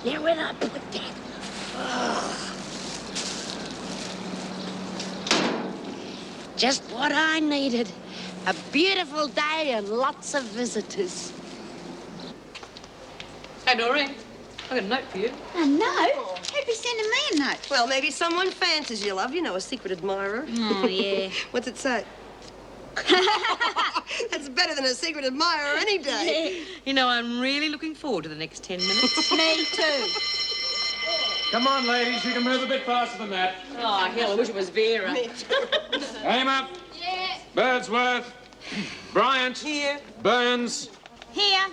Now when I put that... Oh. Just what I needed. A beautiful day and lots of visitors. Hey, Doreen. I've got a note for you. A note? Who'd be sending me a note? Well, maybe someone fancies you, love. You know, a secret admirer. Oh, yeah. What's it say? That's better than a secret admirer any day. Yeah. You know, I'm really looking forward to the next 10 minutes. Me too. Come on, ladies. You can move a bit faster than that. Oh, hell, I wish it was Vera. Me too. Aim up. Yeah. Birdsworth. Bryant. Here. Burns. Here.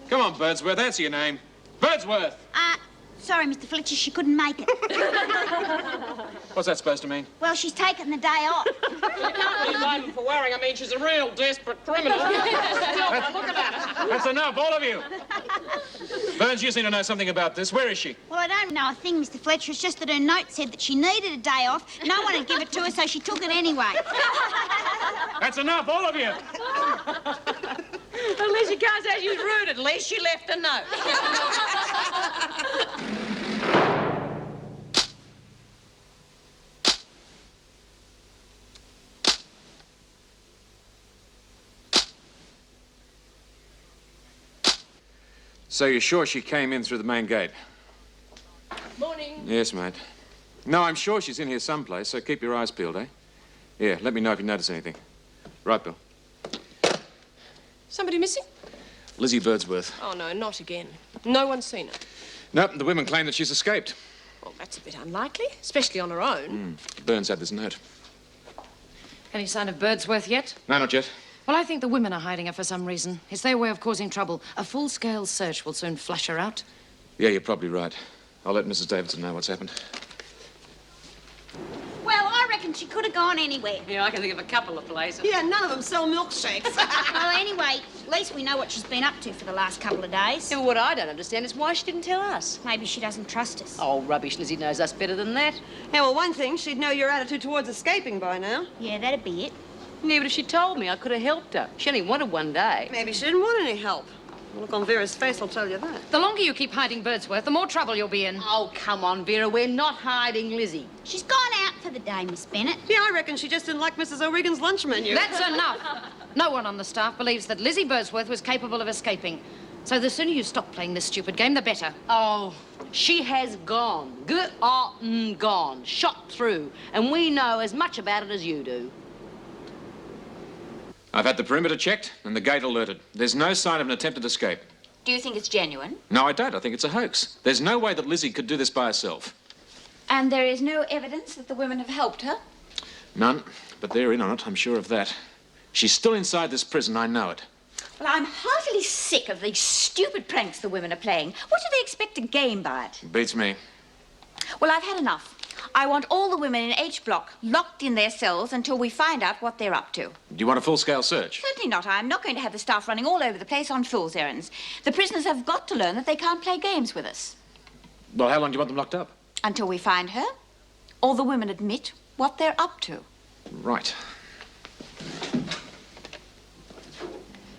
Come on, Birdsworth. Answer your name. Birdsworth. Sorry, Mr. Fletcher, she couldn't make it. What's that supposed to mean? Well, she's taken the day off. You can't blame her for worrying. I mean, she's a real desperate criminal. Look at that. That's enough, all of you. Burns, you seem to know something about this. Where is she? Well, I don't know a thing, Mr. Fletcher. It's just that her note said that she needed a day off. No one would give it to her, so she took it anyway. That's enough, all of you. At least you can't say she was rude. At least she left a note. So you're sure she came in through the main gate? Morning. Yes, mate. No, I'm sure she's in here someplace, so keep your eyes peeled, eh? Yeah, let me know if you notice anything. Right, Bill. Somebody missing? Lizzie Birdsworth. Oh, no, not again. No one's seen her. Nope, the women claim that she's escaped. Well, that's a bit unlikely, especially on her own. Burns had this note. Any sign of Birdsworth yet? No, not yet. Well, I think the women are hiding her for some reason. It's their way of causing trouble. A full-scale search will soon flush her out. Yeah, you're probably right. I'll let Mrs. Davidson know what's happened. Well, I reckon she could have gone anywhere. Yeah, I can think of a couple of places. Yeah, none of them sell milkshakes. Well, anyway, at least we know what she's been up to for the last couple of days. Yeah, well, what I don't understand is why she didn't tell us. Maybe she doesn't trust us. Oh, rubbish. Lizzie knows us better than that. Yeah, well, one thing, she'd know your attitude towards escaping by now. Yeah, that'd be it. Yeah, but if she told me, I could have helped her. She only wanted one day. Maybe she didn't want any help. The look on Vera's face will tell you that. The longer you keep hiding Birdsworth, the more trouble you'll be in. Oh, come on, Vera. We're not hiding Lizzie. She's gone out for the day, Miss Bennett. Yeah, I reckon she just didn't like Mrs. O'Regan's lunch menu. That's enough. No one on the staff believes that Lizzie Birdsworth was capable of escaping. So the sooner you stop playing this stupid game, the better. Oh, she has gone. Gone. Shot through. And we know as much about it as you do. I've had the perimeter checked and the gate alerted. There's no sign of an attempted escape. Do you think it's genuine? No, I don't. I think it's a hoax. There's no way that Lizzie could do this by herself. And there is no evidence that the women have helped her? None, but they're in on it, I'm sure of that. She's still inside this prison, I know it. Well, I'm heartily sick of these stupid pranks the women are playing. What do they expect to gain by it? Beats me. Well, I've had enough. I want all the women in H Block locked in their cells until we find out what they're up to. Do you want a full-scale search? Certainly not. I'm not going to have the staff running all over the place on fool's errands. The prisoners have got to learn that they can't play games with us. Well, how long do you want them locked up? Until we find her, or the women admit what they're up to. Right.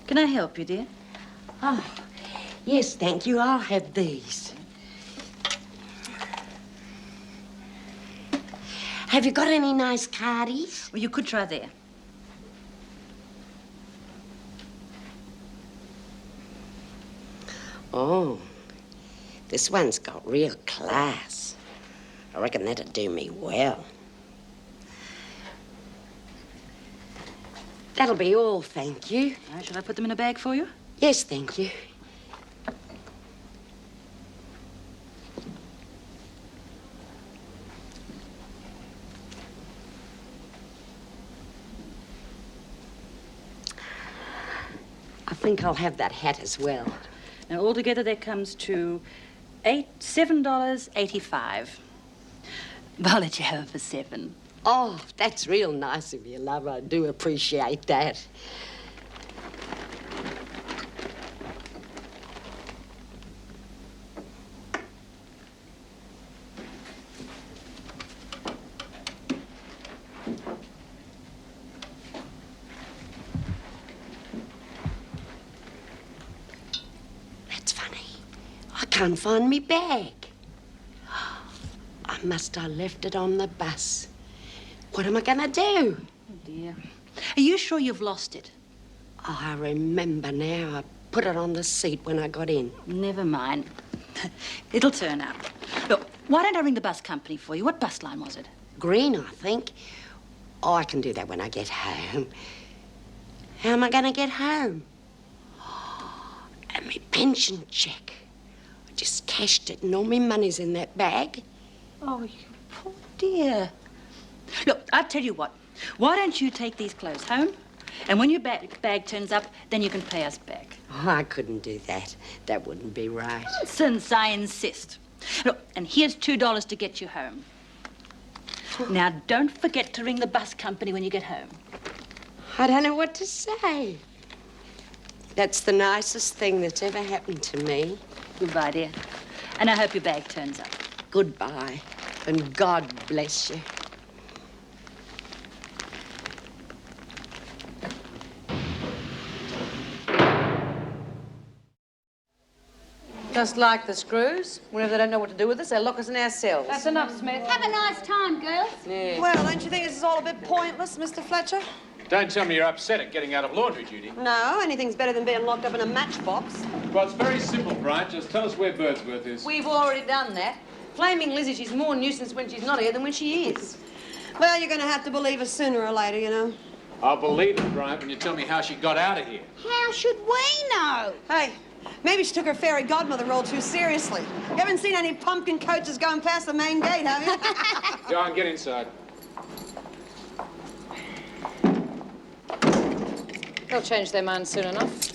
Can I help you, dear? Oh, yes, thank you. I'll have these. Have you got any nice cardies? Well, you could try there. Oh, this one's got real class. I reckon that'd do me well. That'll be all, thank you. Shall I put them in a bag for you? Yes, thank you. I think I'll have that hat as well. Now, altogether, that comes to $7.85. But I'll let you have it for $7. Oh, that's real nice of you, love. I do appreciate that. That's funny. I can't find me bag. I must have left it on the bus. What am I going to do? Oh, dear. Are you sure you've lost it? Oh, I remember now. I put it on the seat when I got in. Never mind. It'll turn up. Look, why don't I ring the bus company for you? What bus line was it? Green, I think. Oh, I can do that when I get home. How am I going to get home? And my pension cheque. I just cashed it and all my money's in that bag. Oh, you poor dear. Look, I'll tell you what. Why don't you take these clothes home? And when your bag turns up, then you can pay us back. Oh, I couldn't do that. That wouldn't be right. Nonsense, I insist. Look, and here's $2 to get you home. Now, don't forget to ring the bus company when you get home. I don't know what to say. That's the nicest thing that's ever happened to me. Goodbye, dear. And I hope your bag turns up. Goodbye, and God bless you. Just like the screws. Whenever they don't know what to do with us, they lock us in our cells. That's enough, Smith. Have a nice time, girls. Well, don't you think this is all a bit pointless, Mr. Fletcher? Don't tell me you're upset at getting out of laundry duty. No, anything's better than being locked up in a matchbox. Well, it's very simple, Bryant. Just tell us where Birdsworth is. We've already done that. Flaming Lizzie, she's more nuisance when she's not here than when she is. Well, you're going to have to believe us sooner or later, you know. I'll believe it, Bryant, when you tell me how she got out of here. How should we know? Hey, maybe she took her fairy godmother role too seriously. You haven't seen any pumpkin coaches going past the main gate, have you? John, get inside. They'll change their minds soon enough.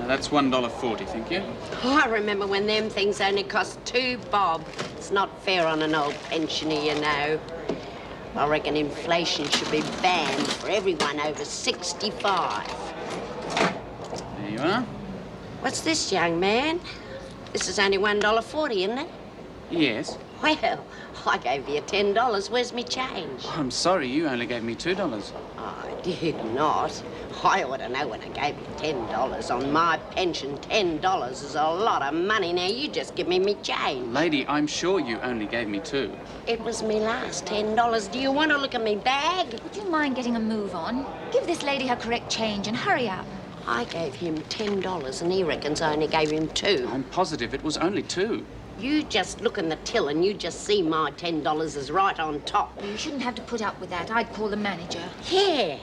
That's $1.40, thank you. Oh, I remember when them things only cost 2 bob. It's not fair on an old pensioner, you know. I reckon inflation should be banned for everyone over 65. There you are. What's this, young man? This is only $1.40, isn't it? Yes. Well, I gave you $10. Where's me change? I'm sorry, you only gave me $2. I did not. I ought to know when I gave you $10. On my pension, $10 is a lot of money. Now, you just give me change. Lady, I'm sure you only gave me 2. It was me last $10. Do you want to look at me bag? Would you mind getting a move on? Give this lady her correct change and hurry up. I gave him $10 and he reckons I only gave him 2. I'm positive it was only 2. You just look in the till and you just see my $10 is right on top. You shouldn't have to put up with that. I'd call the manager. Yeah,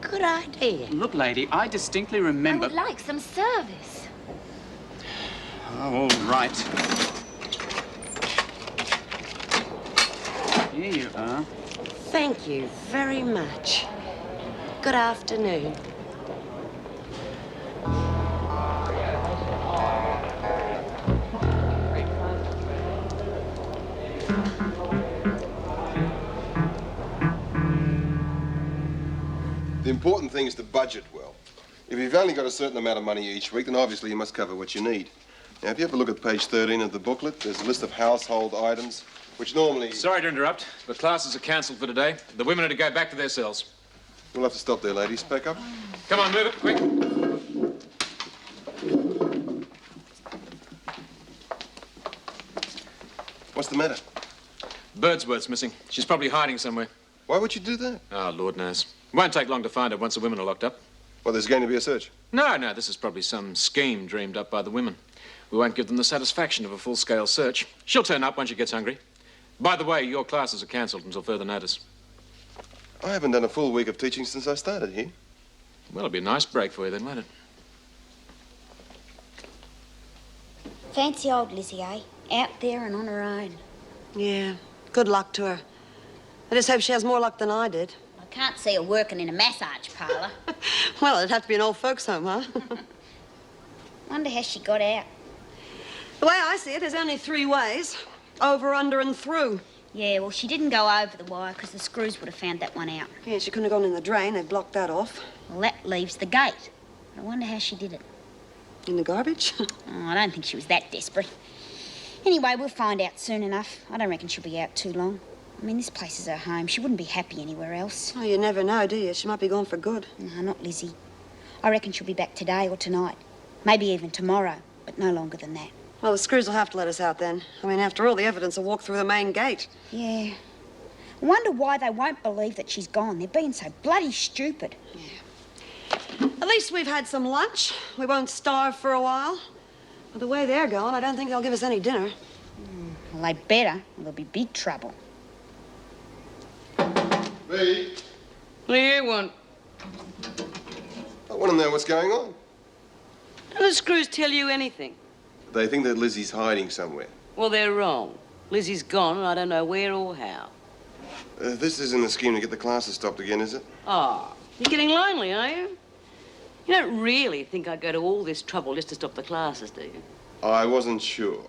good idea. Look, lady, I distinctly remember... I would like some service. Oh, all right. Here you are. Thank you very much. Good afternoon. The important thing is to budget well. If you've only got a certain amount of money each week, then obviously you must cover what you need. Now, if you have a look at page 13 of the booklet, there's a list of household items, which normally... Sorry to interrupt, but classes are cancelled for today. The women are to go back to their cells. We'll have to stop there, ladies. Back up. Come on, move it, quick. What's the matter? Birdsworth's missing. She's probably hiding somewhere. Why would you do that? Oh, Lord knows. Won't take long to find her once the women are locked up. Well, there's going to be a search. No, this is probably some scheme dreamed up by the women. We won't give them the satisfaction of a full-scale search. She'll turn up when she gets hungry. By the way, your classes are cancelled until further notice. I haven't done a full week of teaching since I started here. Well, it'll be a nice break for you then, won't it? Fancy old Lizzie, eh? Out there and on her own. Yeah, good luck to her. I just hope she has more luck than I did. I can't see her working in a massage parlour. Well, it'd have to be an old folks' home, huh? Wonder how she got out. The way I see it, there's only 3 ways. Over, under, and through. Yeah, well, she didn't go over the wire because the screws would have found that one out. Yeah, she couldn't have gone in the drain. They blocked that off. Well, that leaves the gate. I wonder how she did it. In the garbage? Oh, I don't think she was that desperate. Anyway, we'll find out soon enough. I don't reckon she'll be out too long. I mean, this place is her home. She wouldn't be happy anywhere else. Oh, you never know, do you? She might be gone for good. No, not Lizzie. I reckon she'll be back today or tonight. Maybe even tomorrow, but no longer than that. Well, the screws will have to let us out then. I mean, after all, the evidence will walk through the main gate. Yeah. I wonder why they won't believe that she's gone. They're being so bloody stupid. At least we've had some lunch. We won't starve for a while. But the way they're going, I don't think they'll give us any dinner. Well, they better, or there'll be big trouble. Me? What do you want? I want to know what's going on. Do the screws tell you anything? They think that Lizzie's hiding somewhere. Well, they're wrong. Lizzie's gone, and I don't know where or how. This isn't a scheme to get the classes stopped again, is it? Ah, you're getting lonely, are you? You don't really think I'd go to all this trouble just to stop the classes, do you? I wasn't sure.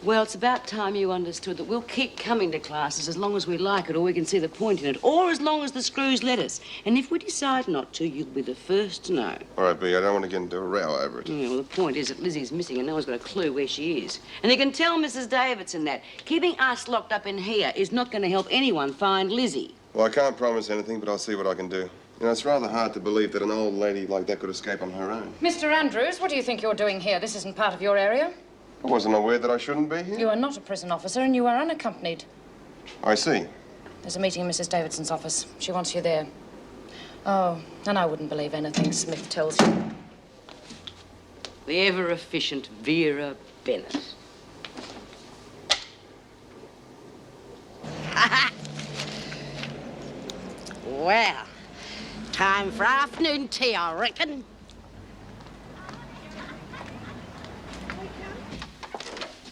Well, it's about time you understood that we'll keep coming to classes as long as we like it or we can see the point in it, or as long as the screws let us. And if we decide not to, you'll be the first to know. All right, B, I don't want to get into a row over it. Yeah, well, the point is that Lizzie's missing and no one's got a clue where she is. And you can tell Mrs. Davidson that. Keeping us locked up in here is not going to help anyone find Lizzie. Well, I can't promise anything, but I'll see what I can do. You know, it's rather hard to believe that an old lady like that could escape on her own. Mr. Andrews, what do you think you're doing here? This isn't part of your area. I wasn't aware that I shouldn't be here. You are not a prison officer and you are unaccompanied. I see. There's a meeting in Mrs. Davidson's office. She wants you there. Oh, and I wouldn't believe anything Smith tells you. The ever-efficient Vera Bennett. Well, time for afternoon tea, I reckon.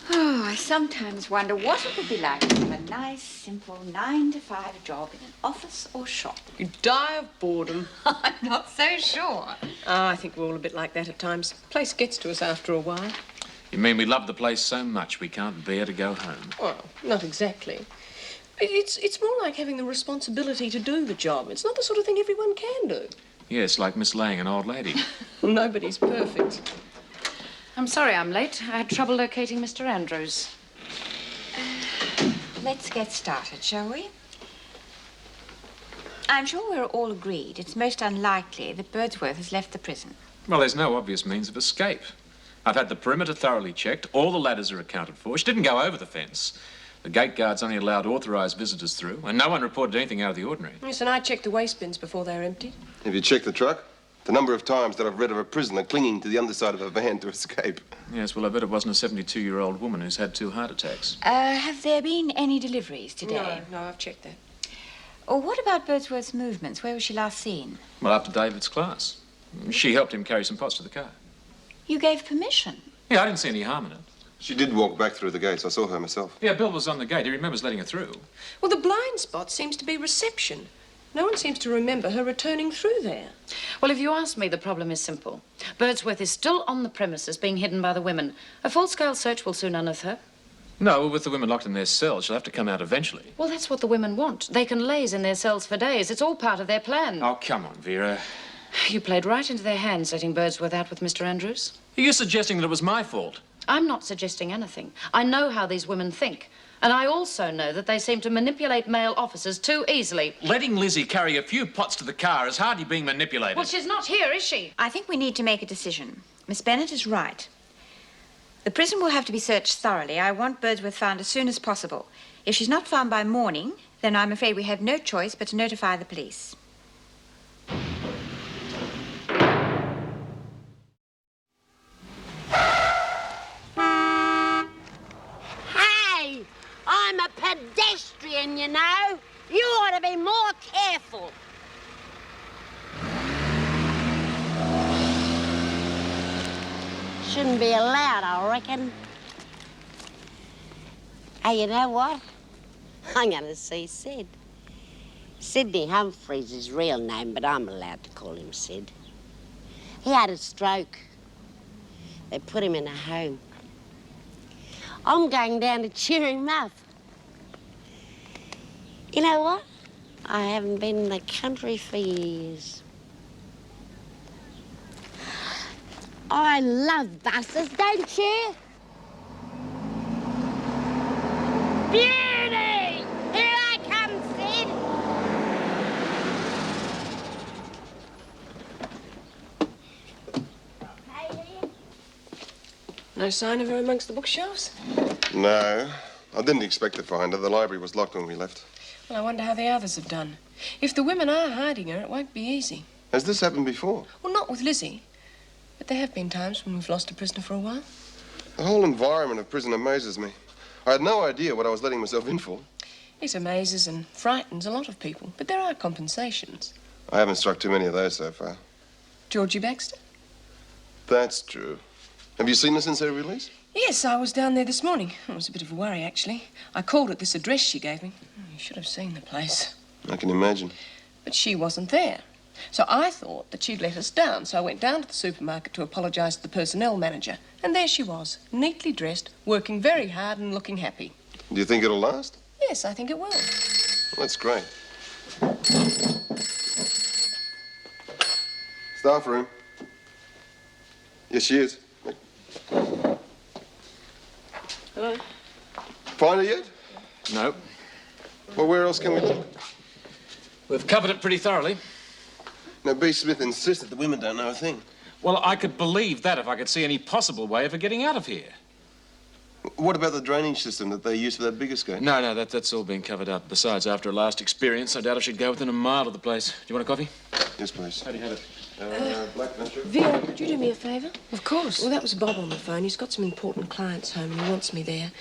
Oh, I sometimes wonder what it would be like to have a nice, simple 9-to-5 job in an office or shop. You die of boredom. I'm not so sure. Oh, I think we're all a bit like that at times. Place gets to us after a while. You mean we love the place so much we can't bear to go home? Well, not exactly. It's more like having the responsibility to do the job. It's not the sort of thing everyone can do. Yes, like mislaying an old lady. Nobody's perfect. I'm sorry I'm late. I had trouble locating Mr. Andrews. Let's get started, shall we? I'm sure we're all agreed it's most unlikely that Birdsworth has left the prison. Well, there's no obvious means of escape. I've had the perimeter thoroughly checked. All the ladders are accounted for. She didn't go over the fence. The gate guards only allowed authorised visitors through, and no one reported anything out of the ordinary. Yes, and I checked the waste bins before they were emptied. Have you checked the truck? The number of times that I've read of a prisoner clinging to the underside of a van to escape. Yes, well, I bet it wasn't a 72-year-old woman who's had 2 heart attacks. Have there been any deliveries today? No, I've checked that. Or what about Birdsworth's movements? Where was she last seen? Well, after David's class. She helped him carry some pots to the car. You gave permission? Yeah, I didn't see any harm in it. She did walk back through the gates. I saw her myself. Yeah, Bill was on the gate. He remembers letting her through. Well, the blind spot seems to be reception. No one seems to remember her returning through there. Well, if you ask me, the problem is simple. Birdsworth is still on the premises, being hidden by the women. A full-scale search will soon unearth her. No, with the women locked in their cells, she'll have to come out eventually. Well, that's what the women want. They can laze in their cells for days. It's all part of their plan. Oh, come on, Vera. You played right into their hands, letting Birdsworth out with Mr. Andrews. Are you suggesting that it was my fault? I'm not suggesting anything. I know how these women think. And I also know that they seem to manipulate male officers too easily. Letting Lizzie carry a few pots to the car is hardly being manipulated. Well, she's not here, is she? I think we need to make a decision. Miss Bennett is right. The prison will have to be searched thoroughly. I want Birdsworth found as soon as possible. If she's not found by morning, then I'm afraid we have no choice but to notify the police. Hey, I'm a pedestrian, you know. You ought to be more careful. Shouldn't be allowed, I reckon. Hey, you know what? I'm going to see Sid. Sidney Humphreys is his real name, but I'm allowed to call him Sid. He had a stroke. They put him in a home. I'm going down to cheer him up. You know what? I haven't been in the country for years. I love buses, don't you? Beauty! Here I come, Sid. No sign of her amongst the bookshelves? No. I didn't expect to find her. The library was locked when we left. Well, I wonder how the others have done. If the women are hiding her, it won't be easy. Has this happened before? Well, not with Lizzie. But there have been times when we've lost a prisoner for a while. The whole environment of prison amazes me. I had no idea what I was letting myself in for. It amazes and frightens a lot of people, but there are compensations. I haven't struck too many of those so far. Georgie Baxter? That's true. Have you seen her since her release? Yes, I was down there this morning. It was a bit of a worry, actually. I called at this address she gave me. You should have seen the place. I can imagine. But she wasn't there. So I thought that she'd let us down, so I went down to the supermarket to apologise to the personnel manager. And there she was, neatly dressed, working very hard and looking happy. Do you think it'll last? Yes, I think it will. That's great. Staff room. Yes, she is. Hello? Find her yet? No. Well, where else can we look? We've covered it pretty thoroughly. Now, B. Smith insisted the women don't know a thing. Well, I could believe that if I could see any possible way of her getting out of here. What about the drainage system that they used for that big escape? No, that's all been covered up. Besides, after her last experience, I doubt if she'd go within a mile of the place. Do you want a coffee? Yes, please. How do you have it? Black nutshell. Vera, could you do me a favour? Of course. Well, that was Bob on the phone. He's got some important clients home and he wants me there.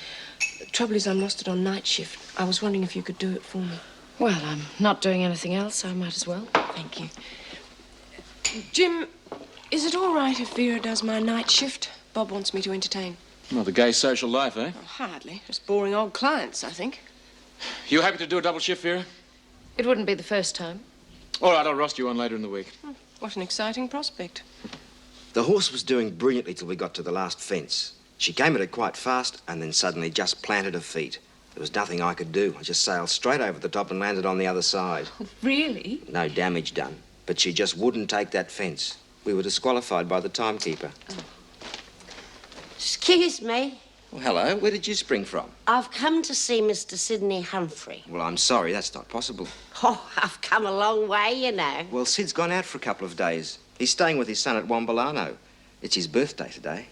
The trouble is I'm lost it on night shift. I was wondering if you could do it for me. Well, I'm not doing anything else, so I might as well. Thank you. Jim, is it all right if Vera does my night shift? Bob wants me to entertain. Well, the gay social life, eh? Oh, hardly. Just boring old clients, I think. You happy to do a double shift, Vera? It wouldn't be the first time. All right, I'll roster you on later in the week. What an exciting prospect. The horse was doing brilliantly till we got to the last fence. She came at it quite fast and then suddenly just planted her feet. There was nothing I could do. I just sailed straight over the top and landed on the other side. Really? No damage done. But she just wouldn't take that fence. We were disqualified by the timekeeper. Excuse me. Well, hello. Where did you spring from? I've come to see Mr. Sidney Humphrey. Well, I'm sorry. That's not possible. Oh, I've come a long way, you know. Well, Sid's gone out for a couple of days. He's staying with his son at Wombalano. It's his birthday today.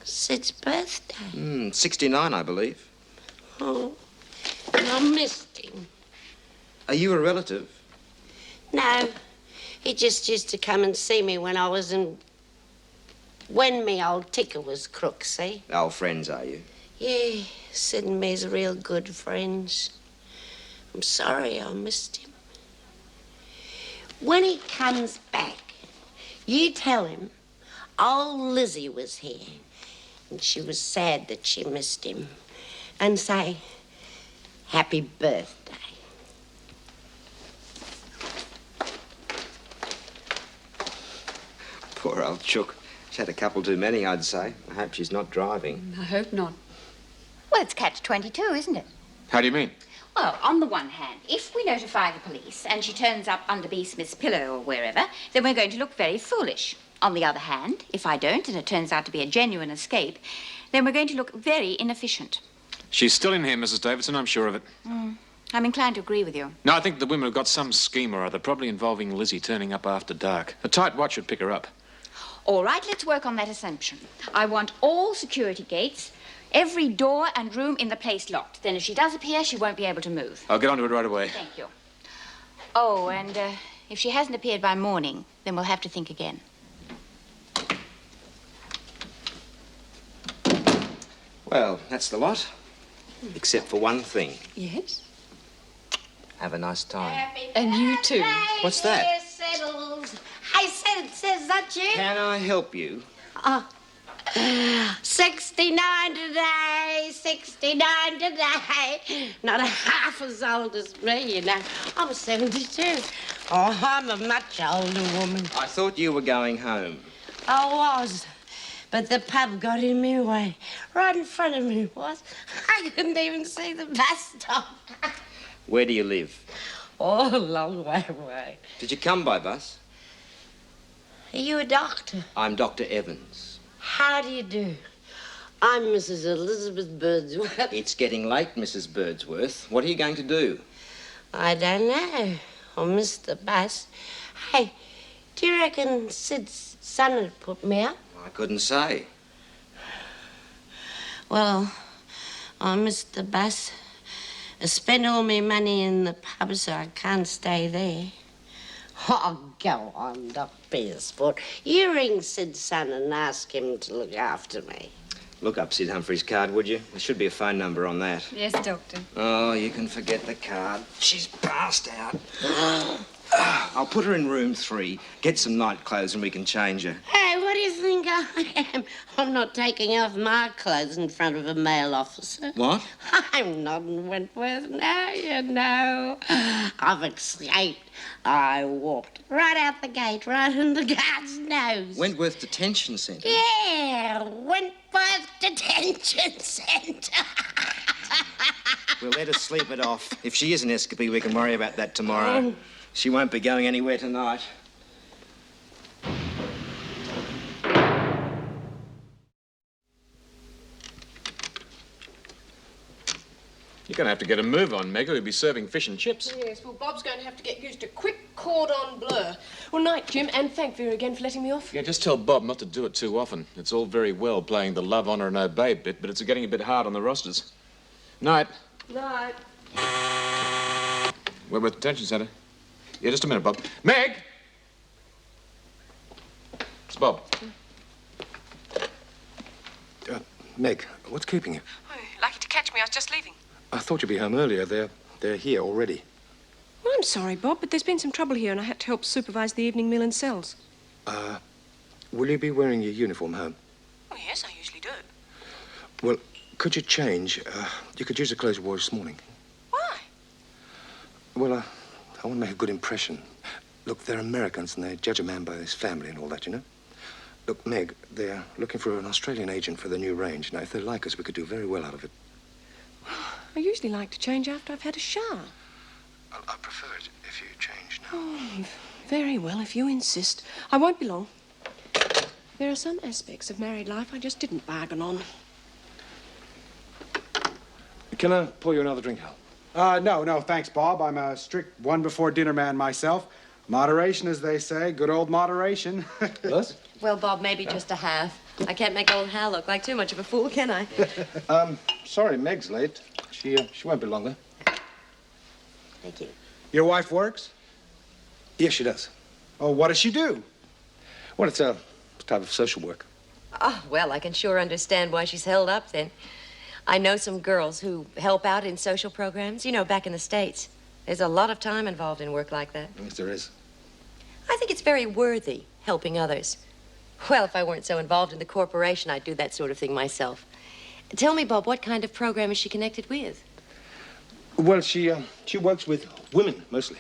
Sid's birthday? 69, I believe. Oh, I missed him. Are you a relative? No, he just used to come and see me when I was in... When me old ticker was crook, see? Old friends, are you? Yeah, Sid and me's real good friends. I'm sorry I missed him. When he comes back, you tell him old Lizzie was here and she was sad that she missed him. And say, happy birthday. Poor old chook. She's had a couple too many, I'd say. I hope she's not driving. I hope not. Well, it's catch-22, isn't it? How do you mean? Well, on the one hand, if we notify the police and she turns up under B. Smith's pillow or wherever, then we're going to look very foolish. On the other hand, if I don't and it turns out to be a genuine escape, then we're going to look very inefficient. She's still in here, Mrs. Davidson, I'm sure of it. I'm inclined to agree with you. No, I think the women have got some scheme or other, probably involving Lizzie turning up after dark. A tight watch would pick her up. All right, let's work on that assumption. I want all security gates, every door and room in the place locked. Then if she does appear, she won't be able to move. I'll get onto it right away. Thank you. Oh, and if she hasn't appeared by morning, then we'll have to think again. Well, that's the lot. Except for one thing. Yes? Have a nice time. And you too. What's that? Settles. Hey, says that you? Can I help you? 69 today, 69 today. Not half as old as me, you know. I'm 72. Oh, I'm a much older woman. I thought you were going home. I was. But the pub got in my way. Right in front of me was. I couldn't even see the bus stop. Where do you live? Oh, a long way away. Did you come by bus? Are you a doctor? I'm Dr. Evans. How do you do? I'm Mrs. Elizabeth Birdsworth. It's getting late, Mrs. Birdsworth. What are you going to do? I don't know. I missed the bus. Hey, do you reckon Sid's son would put me up? I couldn't say. Well, Mr. Bass, I spent all my money in the pub, so I can't stay there. Oh, go on, Doc Beresford. You ring Sid Son and ask him to look after me. Look up Sid Humphrey's card, would you? There should be a phone number on that. Yes, Doctor. Oh, you can forget the card. She's passed out. I'll put her in room 3. Get some night clothes and we can change her. Hey, what do you think I am? I'm not taking off my clothes in front of a male officer. What? I'm not in Wentworth now, you know. I've escaped. I walked right out the gate, right in the guard's nose. Wentworth Detention Centre. Yeah, Wentworth Detention Centre. We'll let her sleep it off. If she is an escapee, we can worry about that tomorrow. She won't be going anywhere tonight. You're going to have to get a move on, Meg, or you'll be serving fish and chips. Yes, well, Bob's going to have to get used to quick cordon bleu. Well, night, Jim, and thank Vera again for letting me off. Yeah, just tell Bob not to do it too often. It's all very well playing the love, honour and obey bit, but it's getting a bit hard on the rosters. Night. Night. Wentworth Detention Centre. Yeah, just a minute, Bob. Meg! It's Bob. Meg, what's keeping you? Oh, lucky to catch me. I was just leaving. I thought you'd be home earlier. They're here already. Well, I'm sorry, Bob, but there's been some trouble here and I had to help supervise the evening meal in cells. Will you be wearing your uniform home? Oh, yes, I usually do. Well, could you change? You could use the clothes you wore this morning. Why? Well, I want to make a good impression. Look, they're Americans and they judge a man by his family and all that, you know? Look, Meg, they're looking for an Australian agent for the new range. Now, if they like us, we could do very well out of it. I usually like to change after I've had a shower. I prefer it if you change now. Oh, very well, if you insist. I won't be long. There are some aspects of married life I just didn't bargain on. Can I pour you another drink, Hal? No, thanks, Bob. I'm a strict one-before-dinner man myself. Moderation, as they say. Good old moderation. Yes? Well, Bob, maybe just a half. I can't make old Hal look like too much of a fool, can I? Sorry, Meg's late. She won't be long, though. Thank you. Your wife works? Yes, she does. Oh, what does she do? Well, it's a type of social work. Oh, well, I can sure understand why she's held up, then. I know some girls who help out in social programs, you know, back in the States. There's a lot of time involved in work like that. Yes, there is. I think it's very worthy, helping others. Well, if I weren't so involved in the corporation, I'd do that sort of thing myself. Tell me, Bob, what kind of program is she connected with? Well, she works with women, mostly.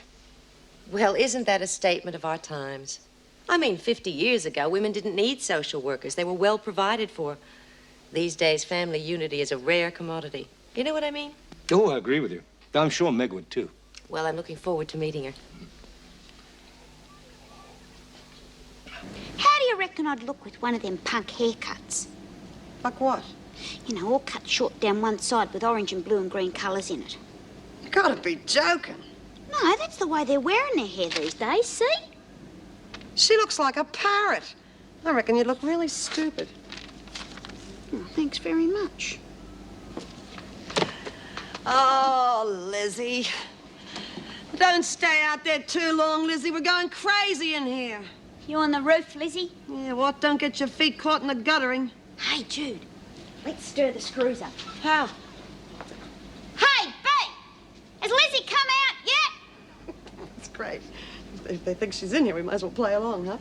Well, isn't that a statement of our times? I mean, 50 years ago, women didn't need social workers. They were well provided for. These days, family unity is a rare commodity. You know what I mean? Oh, I agree with you. I'm sure Meg would, too. Well, I'm looking forward to meeting her. How do you reckon I'd look with one of them punk haircuts? Like what? You know, all cut short down one side with orange and blue and green colours in it. You gotta be joking. No, that's the way they're wearing their hair these days, see? She looks like a parrot. I reckon you'd look really stupid. Oh, thanks very much. Oh, Lizzie. Don't stay out there too long, Lizzie. We're going crazy in here. You on the roof, Lizzie? Yeah, what? Don't get your feet caught in the guttering. Hey, Jude, let's stir the screws up. How? Hey, Bea! Has Lizzie come out yet? That's great. If they think she's in here, we might as well play along, huh?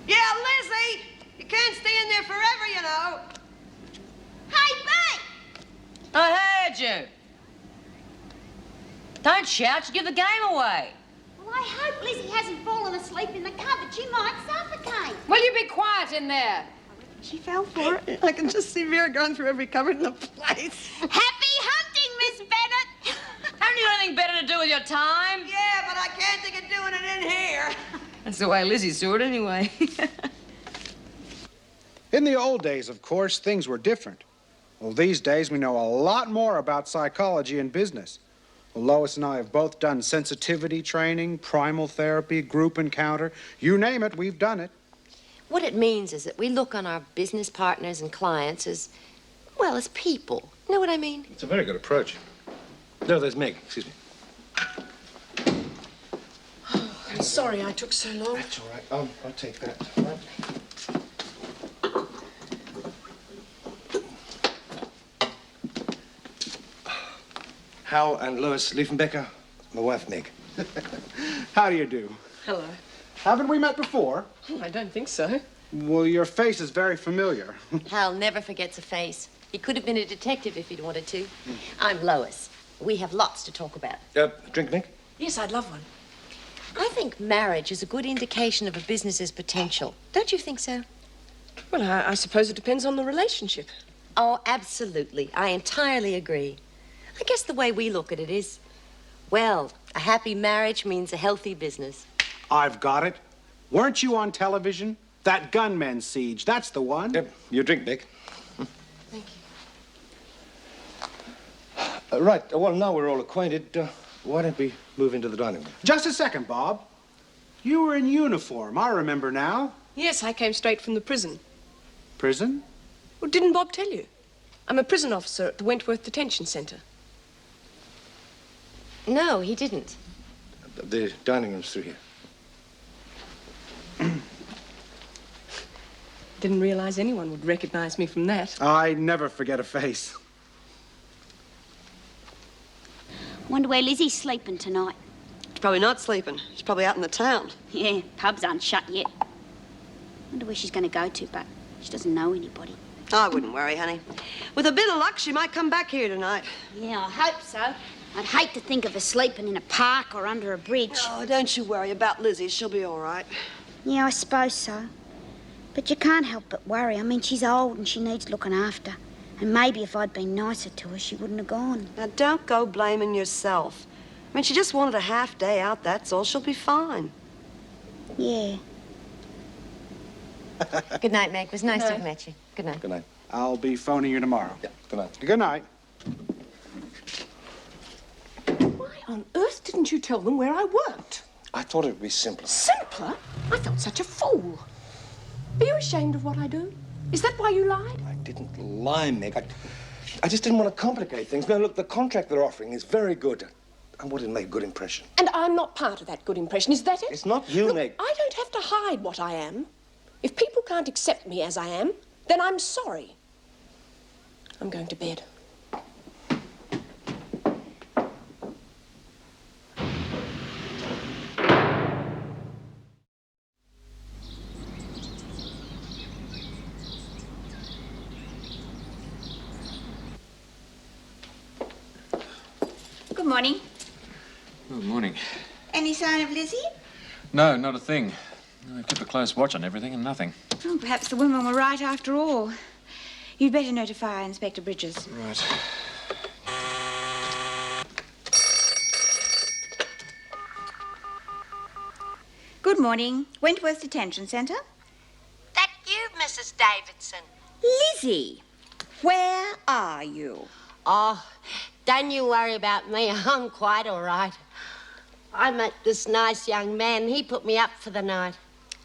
Yeah, Lizzie! You can't stay in there forever, you know. Hey, Bea! I heard you. Don't shout, you give the game away. Well, I hope Lizzie hasn't fallen asleep in the cupboard. She might suffocate. Will you be quiet in there? She fell for it. I can just see Vera going through every cupboard in the place. Happy hunting, Miss Bennett! Haven't you anything better to do with your time? Yeah, but I can't think of doing it in here. That's the way Lizzie saw it anyway. In the old days, of course, things were different. Well, these days, we know a lot more about psychology and business. Well, Lois and I have both done sensitivity training, primal therapy, group encounter. You name it, we've done it. What it means is that we look on our business partners and clients as, well, as people. You know what I mean? It's a very good approach. No, there's Meg. Excuse me. Oh, I'm sorry I took so long. That's all right. I'll take that. Hal and Lois Liefenbecker, my wife, Meg. How do you do? Hello. Haven't we met before? Oh, I don't think so. Well, your face is very familiar. Hal never forgets a face. He could have been a detective if he'd wanted to. I'm Lois. We have lots to talk about. Drink, Meg? Yes, I'd love one. I think marriage is a good indication of a business's potential. Don't you think so? Well, I suppose it depends on the relationship. Oh, absolutely. I entirely agree. I guess the way we look at it is, well, a happy marriage means a healthy business. I've got it. Weren't you on television? That gunman siege, that's the one. Yep. You drink, Meg. Thank you. Right. Well, now we're all acquainted. Why don't we move into the dining room? Just a second, Bob. You were in uniform. I remember now. Yes, I came straight from the prison. Prison? Well, didn't Bob tell you? I'm a prison officer at the Wentworth Detention Center. No, he didn't. The dining room's through here. Didn't realize anyone would recognize me from that. I never forget a face. Wonder where Lizzie's sleeping tonight. She's probably not sleeping. She's probably out in the town. Yeah, pubs aren't shut yet. Wonder where she's going to go to, but she doesn't know anybody. I wouldn't worry, honey. With a bit of luck, she might come back here tonight. Yeah, I hope so. I'd hate to think of her sleeping in a park or under a bridge. Oh, don't you worry about Lizzie. She'll be all right. Yeah, I suppose so. But you can't help but worry. I mean, she's old and she needs looking after. And maybe if I'd been nicer to her, she wouldn't have gone. Now, don't go blaming yourself. I mean, she just wanted a half day out, that's all. She'll be fine. Yeah. Good night, Meg. It was nice to have met you. Good night. Good night. I'll be phoning you tomorrow. Yeah, good night. Good night. Why on earth didn't you tell them where I worked? I thought it would be simpler. Simpler? I felt such a fool. Are you ashamed of what I do? Is that why you lied? I didn't lie, Meg. I just didn't want to complicate things. Now, look, the contract they're offering is very good. I wanted to make a good impression. And I'm not part of that good impression, is that it? It's not you, Look, Meg. I don't have to hide what I am. If people can't accept me as I am, then I'm sorry. I'm going to bed. Good morning. Good morning. Any sign of Lizzie? No, not a thing. I kept a close watch on everything and nothing. Oh, perhaps the women were right after all. You'd better notify Inspector Bridges. Right. Good morning. Wentworth Detention Center. That you, Mrs. Davidson? Lizzie, where are you? Oh, don't you worry about me. I'm quite all right. I met this nice young man. He put me up for the night.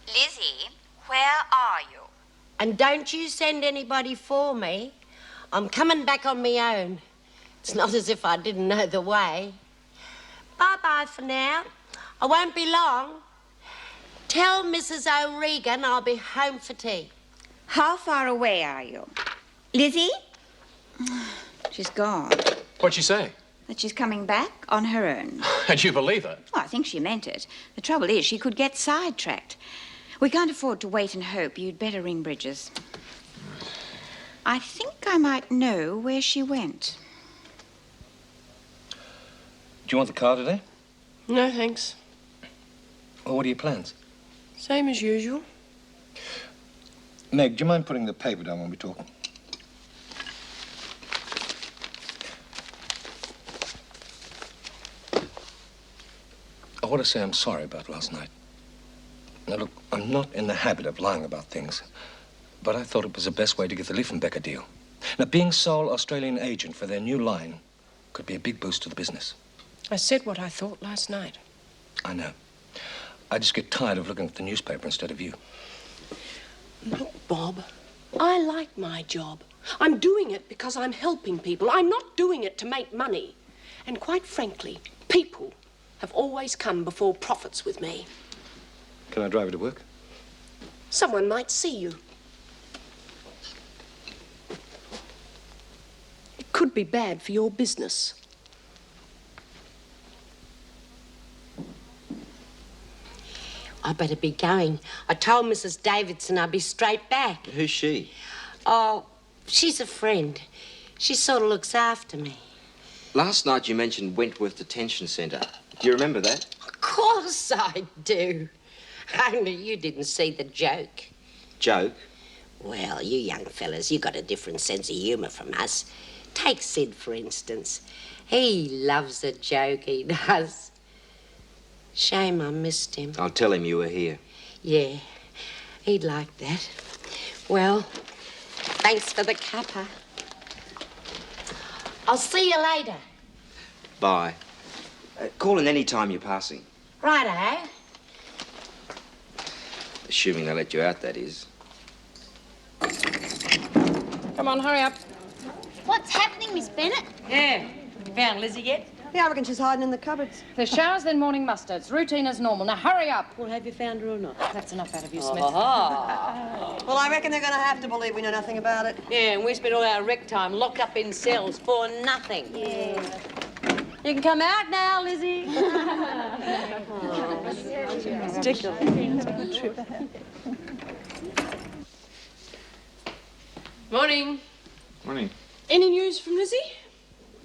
Lizzie, where are you? And don't you send anybody for me. I'm coming back on my own. It's not as if I didn't know the way. Bye-bye for now. I won't be long. Tell Mrs. O'Regan I'll be home for tea. How far away are you? Lizzie? She's gone. What'd she say? That she's coming back on her own. And you believe her? Oh, I think she meant it. The trouble is, she could get sidetracked. We can't afford to wait and hope. You'd better ring Bridges. I think I might know where she went. Do you want the car today? No, thanks. Well, what are your plans? Same as usual. Meg, do you mind putting the paper down when we talk? I want to say I'm sorry about last night. Now, look, I'm not in the habit of lying about things, but I thought it was the best way to get the Liefenbecker deal. Now, being sole Australian agent for their new line could be a big boost to the business. I said what I thought last night. I know. I just get tired of looking at the newspaper instead of you. Look, Bob, I like my job. I'm doing it because I'm helping people. I'm not doing it to make money. And quite frankly, people have always come before profits with me. Can I drive you to work? Someone might see you. It could be bad for your business. I better be going. I told Mrs. Davidson I'd be straight back. Who's she? Oh, she's a friend. She sort of looks after me. Last night you mentioned Wentworth Detention Centre. Do you remember that? Of course I do. Only you didn't see the joke. Joke? Well, you young fellas, you got a different sense of humour from us. Take Sid, for instance. He loves a joke, he does. Shame I missed him. I'll tell him you were here. Yeah, he'd like that. Well, thanks for the cuppa. I'll see you later. Bye. Call in any time you're passing. Righto. Assuming they let you out, that is. Come on, hurry up. What's happening, Miss Bennett? Yeah. Found Lizzie yet? Yeah, I reckon she's hiding in the cupboards. The showers, then morning muster. It's routine as normal. Now, hurry up. Well, have you found her or not? That's enough out of you, Smith. Well, I reckon they're going to have to believe we know nothing about it. Yeah, and we spent all our rec time locked up in cells for nothing. Yeah. You can come out now, Lizzie. Morning. Morning. Any news from Lizzie?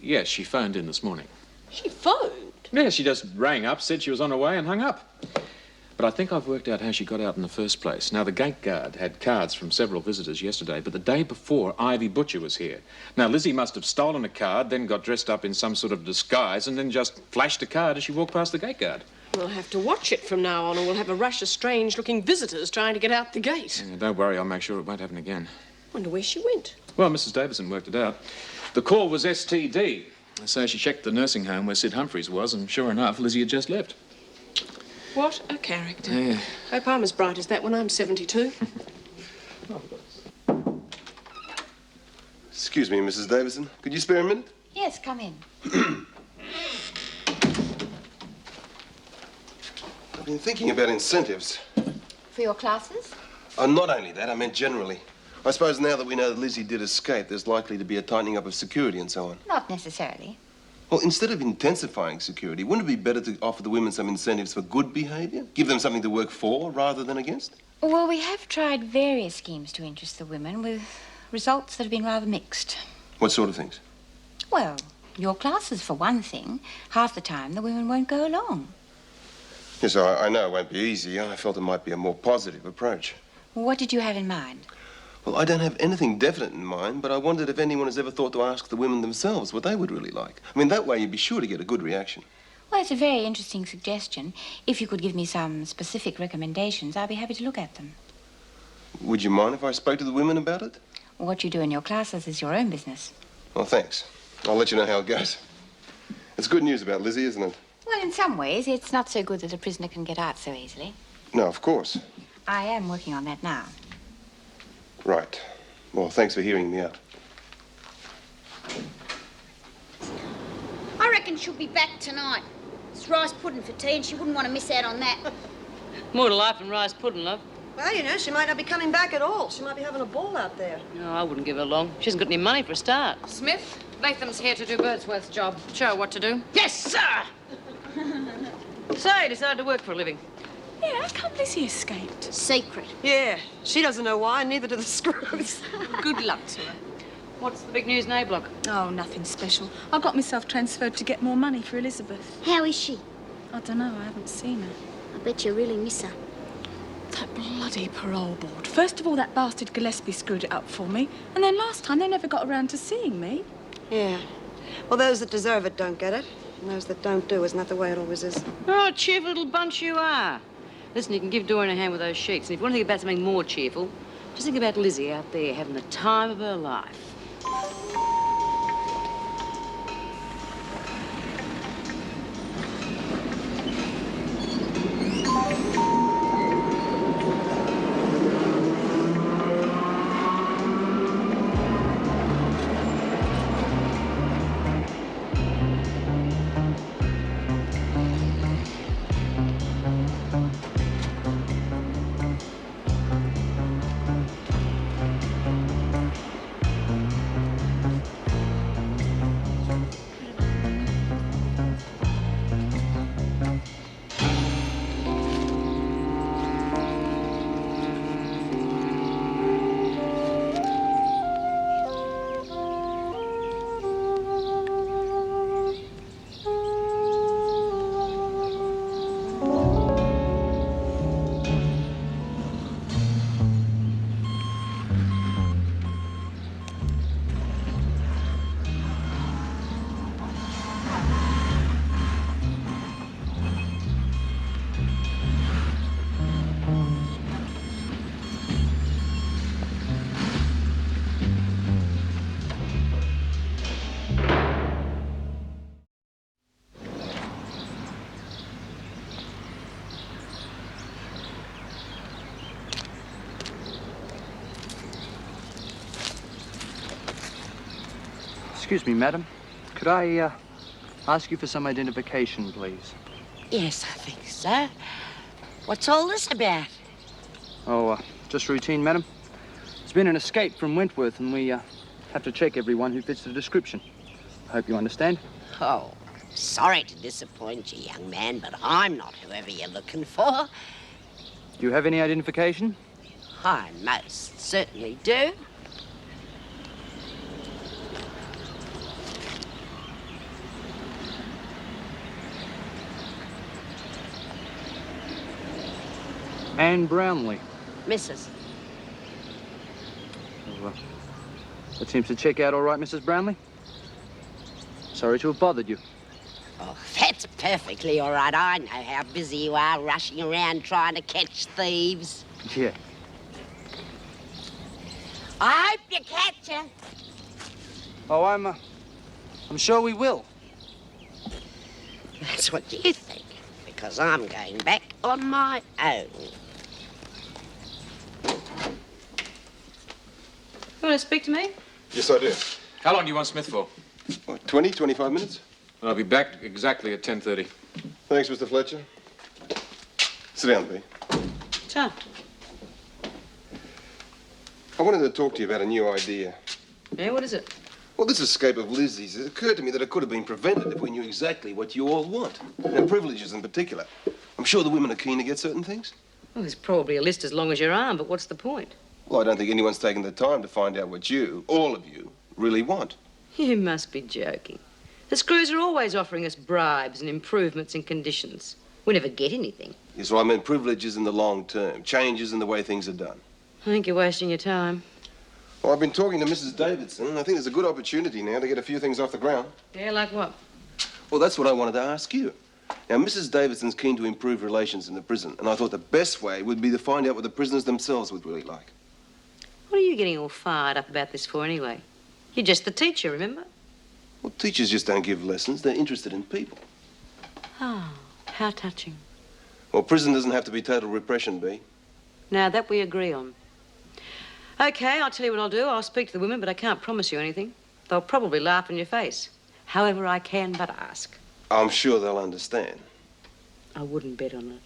Yes, she phoned in this morning. She phoned? Yeah, she just rang up, said she was on her way and hung up. But I think I've worked out how she got out in the first place. Now, the gate guard had cards from several visitors yesterday, but the day before, Ivy Butcher was here. Now, Lizzie must have stolen a card, then got dressed up in some sort of disguise, and then just flashed a card as she walked past the gate guard. We'll have to watch it from now on, or we'll have a rush of strange-looking visitors trying to get out the gate. Yeah, don't worry, I'll make sure it won't happen again. Wonder where she went. Well, Mrs. Davison worked it out. The call was STD. So she checked the nursing home where Sid Humphries was, and sure enough, Lizzie had just left. What a character. Yeah. Hope I'm as bright as that when I'm 72. Excuse me, Mrs. Davison. Could you spare a minute? Yes, come in. I've been thinking about incentives. For your classes? Not only that, I meant generally. I suppose now that we know that Lizzie did escape, there's likely to be a tightening up of security and so on. Not necessarily. Well, instead of intensifying security, wouldn't it be better to offer the women some incentives for good behaviour? Give them something to work for rather than against? Well, we have tried various schemes to interest the women with results that have been rather mixed. What sort of things? Well, your classes, for one thing. Half the time, the women won't go along. Yes, I know it won't be easy. I felt it might be a more positive approach. Well, what did you have in mind? Well, I don't have anything definite in mind, but I wondered if anyone has ever thought to ask the women themselves what they would really like. I mean, that way you'd be sure to get a good reaction. Well, it's a very interesting suggestion. If you could give me some specific recommendations, I'd be happy to look at them. Would you mind if I spoke to the women about it? What you do in your classes is your own business. Well, thanks. I'll let you know how it goes. It's good news about Lizzie, isn't it? Well, in some ways, it's not so good that a prisoner can get out so easily. No, of course. I am working on that now. Right. Well, thanks for hearing me out. I reckon she'll be back tonight. It's rice pudding for tea, and she wouldn't want to miss out on that. More to life than rice pudding, love. Well, you know, she might not be coming back at all. She might be having a ball out there. No, I wouldn't give her long. She hasn't got any money for a start. Smith, Latham's here to do Birdsworth's job. Show her what to do. Yes, sir! So, you decided to work for a living. Yeah, how come Lizzie escaped? Secret. Yeah, she doesn't know why, neither do the screws. Good luck to her. What's the big news in A-Block? Oh, nothing special. I got myself transferred to get more money for Elizabeth. How is she? I don't know, I haven't seen her. I bet you really miss her. That bloody parole board. First of all, that bastard Gillespie screwed it up for me. And then last time, they never got around to seeing me. Yeah. Well, those that deserve it don't get it. And those that don't do, isn't that the way it always is? Oh, cheerful little bunch you are. Listen, you can give Dorian a hand with those sheets. And if you want to think about something more cheerful, just think about Lizzie out there having the time of her life. Excuse me, madam. Could I ask you for some identification, please? Yes, I think so. What's all this about? Oh, just routine, madam. There's been an escape from Wentworth, and we have to check everyone who fits the description. I hope you understand. Oh, sorry to disappoint you, young man, but I'm not whoever you're looking for. Do you have any identification? I most certainly do. Anne Brownlee. Mrs. Oh, that seems to check out all right, Mrs. Brownlee. Sorry to have bothered you. Oh, that's perfectly all right. I know how busy you are rushing around trying to catch thieves. Yeah. I hope you catch her. Oh, I'm sure we will. That's what you think, because I'm going back on my own. You want to speak to me? Yes, I do. How long do you want Smith for? What, 20, 25 minutes? I'll be back exactly at 10:30. Thanks, Mr. Fletcher. Sit down, B. Sure. I wanted to talk to you about a new idea. Yeah, what is it? Well, this escape of Lizzie's, it occurred to me that it could have been prevented if we knew exactly what you all want, and privileges in particular. I'm sure the women are keen to get certain things. Well, there's probably a list as long as your arm, but what's the point? Well, I don't think anyone's taken the time to find out what you, all of you, really want. You must be joking. The screws are always offering us bribes and improvements in conditions. We never get anything. Yes, well, I meant privileges in the long term, changes in the way things are done. I think you're wasting your time. Well, I've been talking to Mrs. Davidson, and I think there's a good opportunity now to get a few things off the ground. Yeah, like what? Well, that's what I wanted to ask you. Now, Mrs. Davidson's keen to improve relations in the prison, and I thought the best way would be to find out what the prisoners themselves would really like. What are you getting all fired up about this for, anyway? You're just the teacher, remember? Well, teachers just don't give lessons. They're interested in people. Oh, how touching. Well, prison doesn't have to be total repression, B. Now, that we agree on. Okay, I'll tell you what I'll do. I'll speak to the women, but I can't promise you anything. They'll probably laugh in your face. However, I can but ask. I'm sure they'll understand. I wouldn't bet on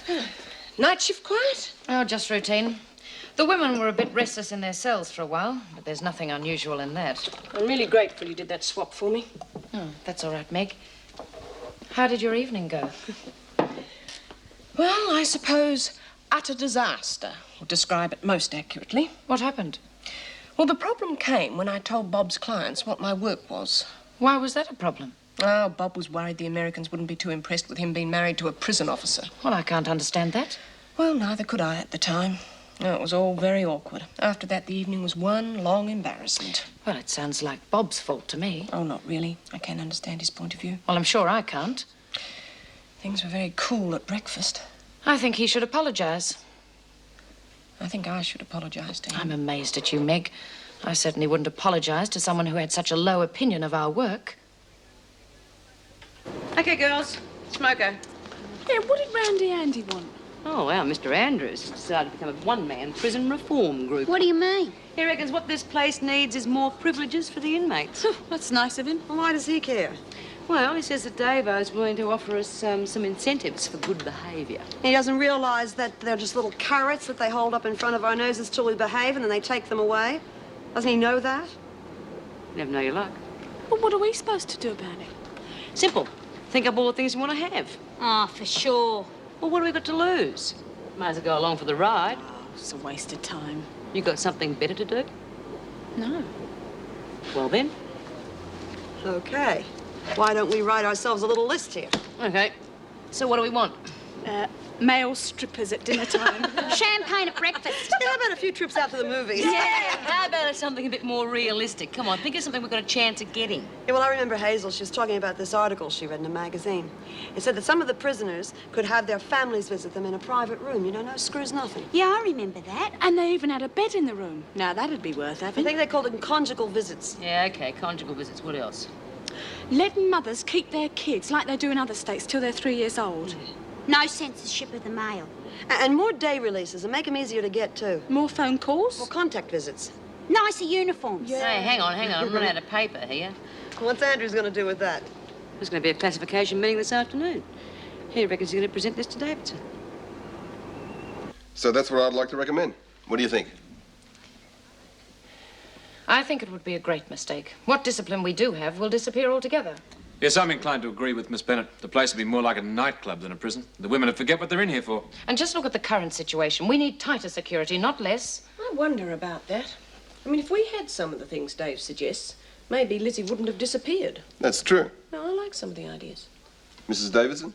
it. Night shift quiet? Oh, just routine. The women were a bit restless in their cells for a while, but there's nothing unusual in that. I'm really grateful you did that swap for me. Oh, that's all right, Meg. How did your evening go? Well, I suppose utter disaster would describe it most accurately. What happened? Well, the problem came when I told Bob's clients what my work was. Why was that a problem? Oh, Bob was worried the Americans wouldn't be too impressed with him being married to a prison officer. Well, I can't understand that. Well, neither could I at the time. No, it was all very awkward. After that, the evening was one long embarrassment. Well, it sounds like Bob's fault to me. Oh, not really. I can't understand his point of view. Well, I'm sure I can't. Things were very cool at breakfast. I think he should apologize. I think I should apologize to him. I'm amazed at you, Meg. I certainly wouldn't apologize to someone who had such a low opinion of our work. Okay, girls. Smoker. Yeah, what did Randy Andy want? Oh, well, Mr. Andrews decided to become a one-man prison reform group. What do you mean? He reckons what this place needs is more privileges for the inmates. That's nice of him. Well, why does he care? Well, he says that Davo's willing to offer us some incentives for good behaviour. He doesn't realise that they're just little carrots that they hold up in front of our noses till we behave and then they take them away. Doesn't he know that? You never know your luck. Well, what are we supposed to do about it? Simple. Think up all the things you want to have. Ah, for sure. Well, what have we got to lose? Might as well go along for the ride. Oh, it's a waste of time. You got something better to do? No. Well, then. Okay. Why don't we write ourselves a little list here? Okay. So what do we want? Male strippers at dinner time. Champagne at breakfast. Yeah, how about a few trips out to the movies? Yeah, how about something a bit more realistic? Come on, think of something we've got a chance of getting. Yeah, well, I remember Hazel, she was talking about this article she read in a magazine. It said that some of the prisoners could have their families visit them in a private room. You know, no screws, nothing. Yeah, I remember that. And they even had a bed in the room. Now, that'd be worth I having. think they called it conjugal visits. Yeah, okay, conjugal visits. What else? Letting mothers keep their kids like they do in other states till they're 3 years old. No censorship of the mail. And more day releases and make them easier to get, too. More phone calls? More contact visits. Nicer uniforms. Hey, hang on. I'm running out of paper here. What's Andrews going to do with that? There's going to be a classification meeting this afternoon. He reckons he's going to present this to Davidson. So that's what I'd like to recommend. What do you think? I think it would be a great mistake. What discipline we do have will disappear altogether. Yes, I'm inclined to agree with Miss Bennett. The place would be more like a nightclub than a prison. The women would forget what they're in here for. And just look at the current situation. We need tighter security, not less. I wonder about that. I mean, if we had some of the things Dave suggests, maybe Lizzie wouldn't have disappeared. That's true. No, I like some of the ideas. Mrs. Davidson?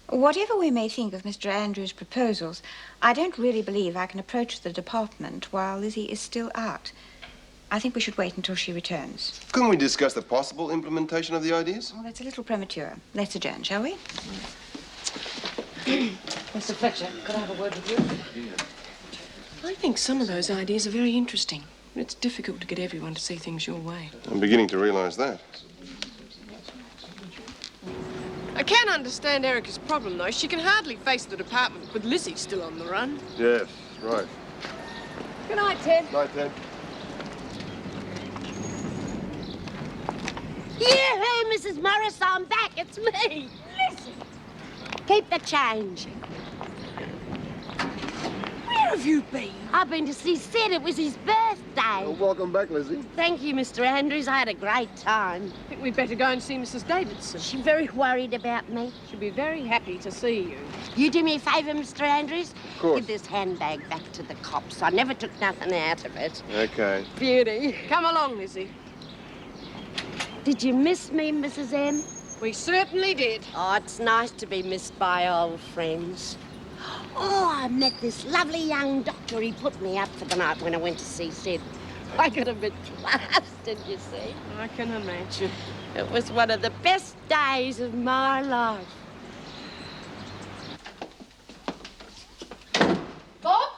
Whatever we may think of Mr. Andrews' proposals, I don't really believe I can approach the department while Lizzie is still out. I think we should wait until she returns. Couldn't we discuss the possible implementation of the ideas? Well, that's a little premature. Let's adjourn, shall we? Mr. Fletcher, could I have a word with you? I think some of those ideas are very interesting. It's difficult to get everyone to see things your way. I'm beginning to realize that. I can understand Erica's problem, though. She can hardly face the department with Lizzie still on the run. Yes, right. Good night, Ted. Night, Ted. Yoo-hoo, Mrs. Morris, I'm back. It's me. Listen. Keep the change. Where have you been? I've been to see Sid. It was his birthday. Well, welcome back, Lizzie. Thank you, Mr. Andrews. I had a great time. I think we'd better go and see Mrs. Davidson. She's very worried about me. She'll be very happy to see you. You do me a favour, Mr. Andrews? Of course. Give this handbag back to the cops. I never took nothing out of it. Okay. Beauty. Come along, Lizzie. Did you miss me, Mrs. M? We certainly did. Oh, it's nice to be missed by old friends. Oh, I met this lovely young doctor. He put me up for the night when I went to see Sid. I got a bit blasted, you see. I can imagine. It was one of the best days of my life. Bob?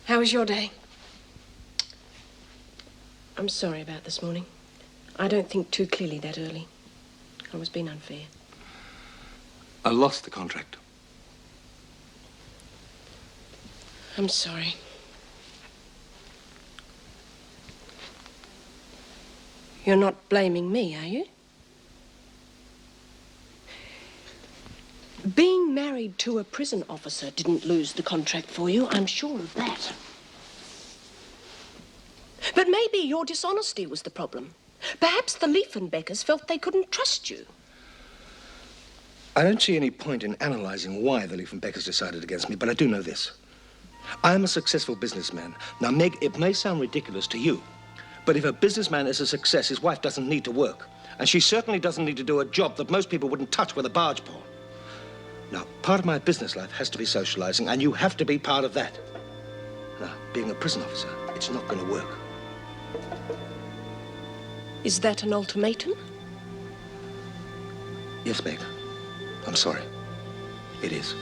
How was your day? I'm sorry about this morning. I don't think too clearly that early. I was being unfair. I lost the contract. I'm sorry. You're not blaming me, are you? Being married to a prison officer didn't lose the contract for you, I'm sure of that. But maybe your dishonesty was the problem. Perhaps the Liefenbeckers felt they couldn't trust you. I don't see any point in analyzing why the Liefenbeckers decided against me, but I do know this. I am a successful businessman. Now, Meg, it may sound ridiculous to you, but if a businessman is a success, his wife doesn't need to work. And she certainly doesn't need to do a job that most people wouldn't touch with a barge pole. Now, part of my business life has to be socializing, and you have to be part of that. Now, being a prison officer, it's not going to work. Is that an ultimatum? Yes, Meg. I'm sorry. It is.